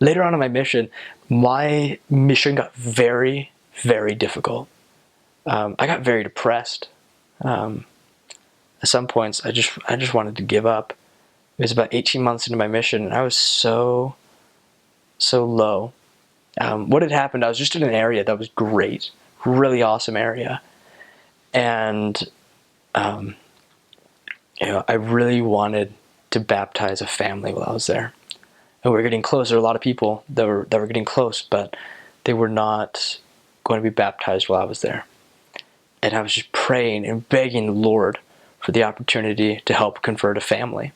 later on in my mission got very, very difficult. I got very depressed. At some points, I just wanted to give up. It was about 18 months into my mission, and I was so low. What had happened, I was just in an area that was great, really awesome area. And, I really wanted to baptize a family while I was there. And we were getting close. There were a lot of people that were getting close, but they were not going to be baptized while I was there. And I was just praying and begging the Lord for the opportunity to help convert a family.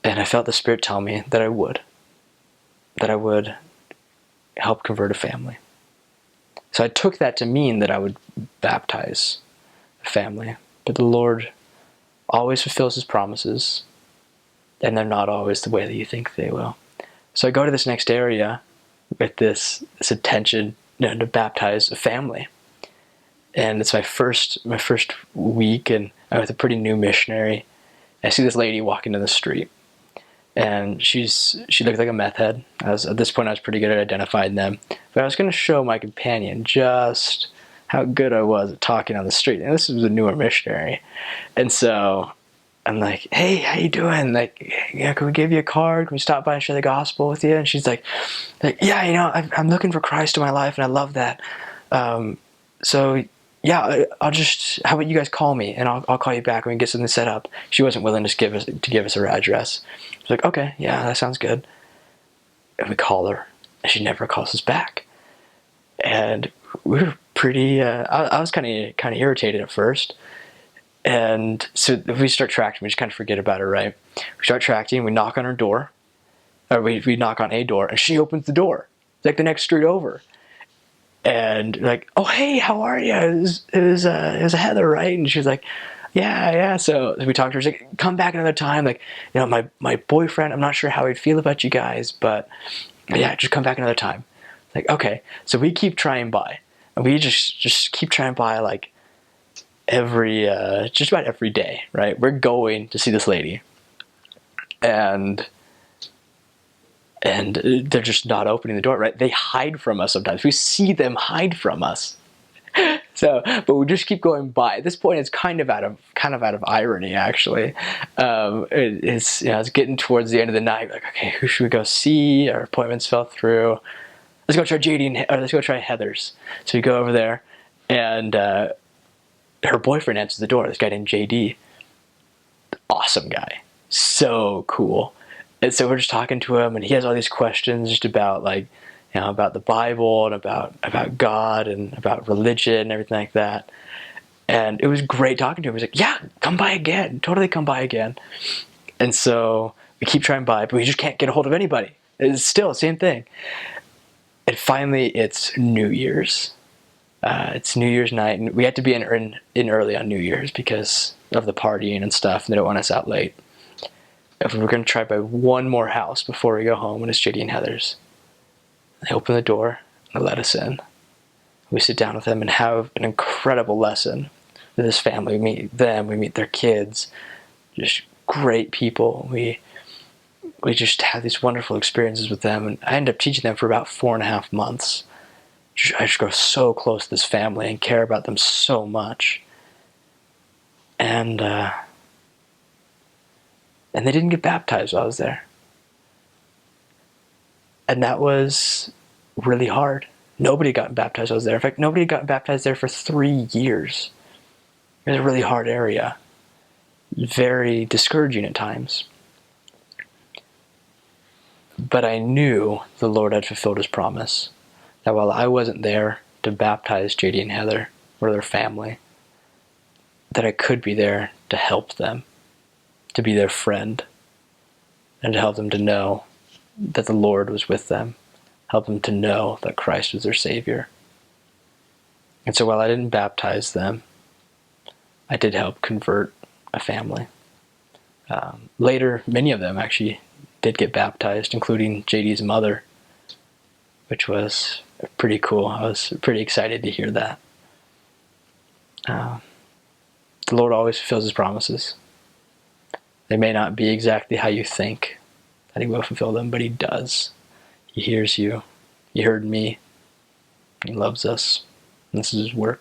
And I felt the Spirit tell me that I would help convert a family. So I took that to mean that I would baptize a family. But the Lord always fulfills his promises, and they're not always the way that you think they will. So I go to this next area with this intention, to baptize a family. And it's my first week, and I'm with a pretty new missionary. I see this lady walking down the street, and she looked like a meth head. At this point, I was pretty good at identifying them. But I was going to show my companion just how good I was at talking on the street. And this was a newer missionary. And so I'm like, hey, how you doing? Like, yeah, can we give you a card? Can we stop by and share the gospel with you? And she's like, yeah, I'm looking for Christ in my life, and I love that. So yeah, I'll just, how about you guys call me, and I'll call you back when we get something set up. She wasn't willing to give us her address. I was like, okay, yeah, that sounds good. And we call her, and she never calls us back. And we were pretty, I was kind of irritated at first. And so if we start tracking, we just kind of forget about her, right? We start tracking, we knock on her door, or we knock on a door, and she opens the door, like the next street over. And like, oh, hey, how are you? It was Heather, right? And she was like, yeah. So we talked to her. She's like, come back another time. Like, my boyfriend, I'm not sure how he'd feel about you guys, but yeah, just come back another time. Like, okay. So we keep trying by, and we just keep trying by, like, just about every day, right? We're going to see this lady, and they're just not opening the door, right? They hide from us sometimes. We see them hide from us. So, but we just keep going by. At this point, it's kind of out of irony, actually. It's getting towards the end of the night. Like, okay, who should we go see? Our appointments fell through. Let's go try let's go try Heather's. So we go over there, and her boyfriend answers the door. This guy named JD. Awesome guy. So cool. And so we're just talking to him, and he has all these questions just about, like, about the Bible and about God and about religion and everything like that. And it was great talking to him. He's like, yeah, come by again. Totally come by again. And so we keep trying by, but we just can't get a hold of anybody. It's still the same thing. And finally, it's New Year's. It's New Year's night, and we had to be in early on New Year's because of the partying and stuff, and they don't want us out late. If we're going to try by one more house before we go home, and it's JD and Heather's. They open the door and let us in. We sit down with them and have an incredible lesson with this family. We meet them, we meet their kids, just great people. We just have these wonderful experiences with them, and I end up teaching them for about 4.5 months. I just grow so close to this family and care about them so much. And they didn't get baptized while I was there. And that was really hard. Nobody got baptized while I was there. In fact, nobody got baptized there for 3 years. It was a really hard area. Very discouraging at times. But I knew the Lord had fulfilled his promise. That while I wasn't there to baptize JD and Heather or their family, that I could be there to help them, to be their friend, and to help them to know that the Lord was with them, help them to know that Christ was their Savior. And so while I didn't baptize them, I did help convert a family. Later, many of them actually did get baptized, including JD's mother, which was pretty cool. I was pretty excited to hear that. The Lord always fulfills his promises. They may not be exactly how you think that he will fulfill them, but he does. He hears you. He heard me. He loves us. This is his work.